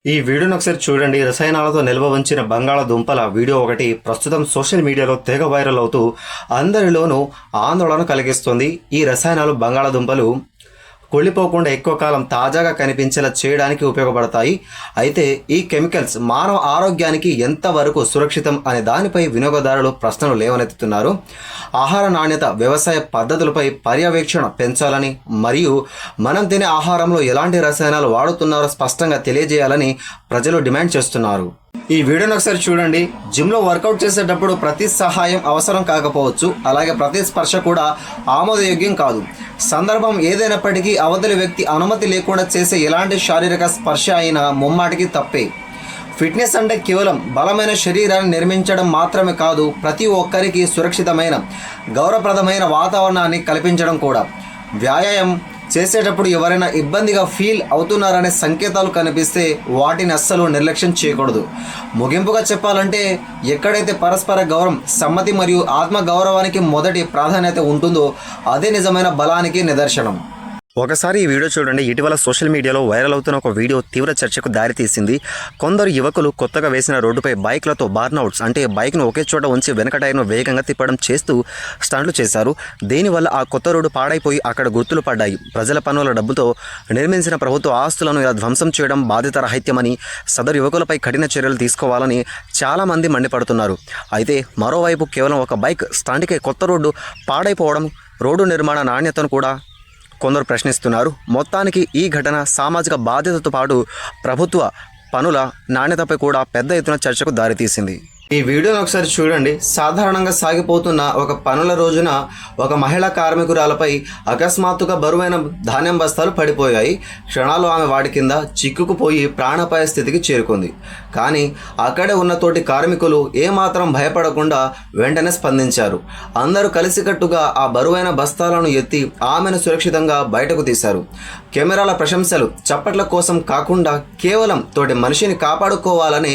ఈ వీడియోని ఒకసారి చూడండి. రసాయనాలతో నిల్వ ఉంచిన బంగాళాదుంపల వీడియో ఒకటి ప్రస్తుతం సోషల్ మీడియాలో తెగ వైరల్ అవుతూ అందరిలోనూ ఆందోళన కలిగిస్తుంది. ఈ రసాయనాలు బంగాళాదుంపలు కుళ్ళిపోకుండా ఎక్కువ కాలం తాజాగా కనిపించేలా చేయడానికి ఉపయోగపడతాయి. అయితే ఈ కెమికల్స్ మానవ ఆరోగ్యానికి ఎంతవరకు సురక్షితం అనే దానిపై వినియోగదారులు ప్రశ్నలు లేవనెత్తుతున్నారు. ఆహార నాణ్యత, వ్యవసాయ పద్ధతులపై పర్యవేక్షణ పెంచాలని మరియు మనం తినే ఆహారంలో ఎలాంటి రసాయనాలు వాడుతున్నారో స్పష్టంగా తెలియజేయాలని ప్రజలు డిమాండ్ చేస్తున్నారు. ఈ వీడియోని ఒకసారి చూడండి. జిమ్లో వర్కౌట్ చేసేటప్పుడు ప్రతి సహాయం అవసరం కాకపోవచ్చు, అలాగే ప్రతి స్పర్శ కూడా ఆమోదయోగ్యం కాదు. సందర్భం ఏదైనప్పటికీ అవతలి వ్యక్తి అనుమతి లేకుండా చేసే ఎలాంటి శారీరక స్పర్శ అయినా ముమ్మాటికి తప్పే. ఫిట్నెస్ అంటే కేవలం బలమైన శరీరాన్ని నిర్మించడం మాత్రమే కాదు, ప్రతి ఒక్కరికి సురక్షితమైన, గౌరవప్రదమైన వాతావరణాన్ని కల్పించడం కూడా. వ్యాయామం చేసేటప్పుడు ఎవరైనా ఇబ్బందిగా ఫీల్ అవుతున్నారనే సంకేతాలు కనిపిస్తే వాటిని అస్సలు నిర్లక్ష్యం చేయకూడదు. ముగింపుగా చెప్పాలంటే, ఎక్కడైతే పరస్పర గౌరవం, సమ్మతి మరియు ఆత్మ గౌరవానికి మొదటి ప్రాధాన్యత ఉంటుందో అదే నిజమైన బలానికి నిదర్శనం. ఒకసారి ఈ వీడియో చూడండి. ఇటీవల సోషల్ మీడియాలో వైరల్ అవుతున్న ఒక వీడియో తీవ్ర చర్చకు దారితీసింది. కొందరు యువకులు కొత్తగా వేసిన రోడ్డుపై బైక్లతో బర్న్అవుట్స్ అంటే బైక్ను ఒకే చోట ఉంచి వెనక టైర్ను వేగంగా తిప్పడం చేస్తూ స్టంట్లు చేశారు. దీనివల్ల ఆ కొత్త రోడ్డు పాడైపోయి అక్కడ గుర్తులు పడ్డాయి. ప్రజల పన్నుల డబ్బుతో నిర్మించిన ప్రభుత్వ ఆస్తులను ఇలా ధ్వంసం చేయడం బాధితరాహిత్యమని, సదరు యువకులపై కఠిన చర్యలు తీసుకోవాలని చాలామంది మండిపడుతున్నారు. అయితే మరోవైపు కేవలం ఒక బైక్ స్టంట్కే కొత్త రోడ్డు పాడైపోవడం, రోడ్డు నిర్మాణ నాణ్యతను కూడా కొందరు ప్రశ్నిస్తున్నారు. మొత్తానికి ఈ ఘటన సామాజిక బాధ్యతతో పాటు ప్రభుత్వ పనుల నాణ్యతపై కూడా పెద్ద ఎత్తున చర్చకు దారితీసింది. ఈ వీడియోని ఒకసారి చూడండి. సాధారణంగా సాగిపోతున్న ఒక పనుల రోజున ఒక మహిళా కార్మికురాలపై అకస్మాత్తుగా బరువైన ధాన్యం బస్తాలు పడిపోయాయి. క్షణాలు ఆమె వాటి కింద చిక్కుకుపోయి ప్రాణాపాయ స్థితికి చేరుకుంది. కానీ అక్కడే ఉన్న తోటి కార్మికులు ఏమాత్రం భయపడకుండా వెంటనే స్పందించారు. అందరూ కలిసికట్టుగా ఆ బరువైన బస్తాలను ఎత్తి ఆమెను సురక్షితంగా బయటకు తీశారు. కెమెరాల ప్రశంసలు, చప్పట్ల కోసం కాకుండా కేవలం తోటి మనిషిని కాపాడుకోవాలనే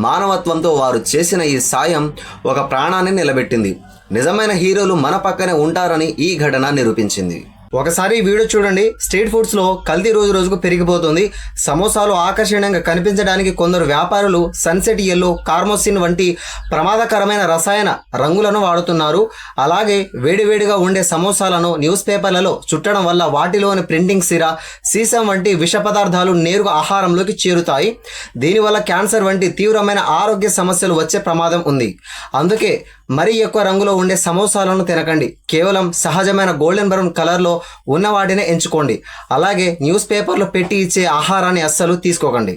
మానవత్వంతో వారు చేసిన ఈ సాయం ఒక ప్రాణాన్ని నిలబెట్టింది. నిజమైన హీరోలు మన పక్కనే ఉంటారని ఈ ఘటన నిరూపించింది. ఒకసారి ఈ వీడియో చూడండి. స్ట్రీట్ ఫుడ్స్లో కల్తీ రోజు రోజుకు పెరిగిపోతుంది. సమోసాలు ఆకర్షణీయంగా కనిపించడానికి కొందరు వ్యాపారులు సన్సెట్ ఎల్లో, కార్మోసిన్ వంటి ప్రమాదకరమైన రసాయన రంగులను వాడుతున్నారు. అలాగే వేడివేడిగా ఉండే సమోసాలను న్యూస్ పేపర్లలో చుట్టడం వల్ల వాటిలోని ప్రింటింగ్ సిరా, సీసం వంటి విష పదార్థాలు నేరుగా ఆహారంలోకి చేరుతాయి. దీనివల్ల క్యాన్సర్ వంటి తీవ్రమైన ఆరోగ్య సమస్యలు వచ్చే ప్రమాదం ఉంది. అందుకే మరీ ఎక్కువ రంగులో ఉండే సమోసాలను తినకండి. కేవలం సహజమైన గోల్డెన్ బ్రౌన్ కలర్లో ఉన్న వాటినే ఎంచుకోండి. అలాగే న్యూస్ పేపర్లో పెట్టి ఇచ్చే ఆహారాన్ని అస్సలు తీసుకోకండి.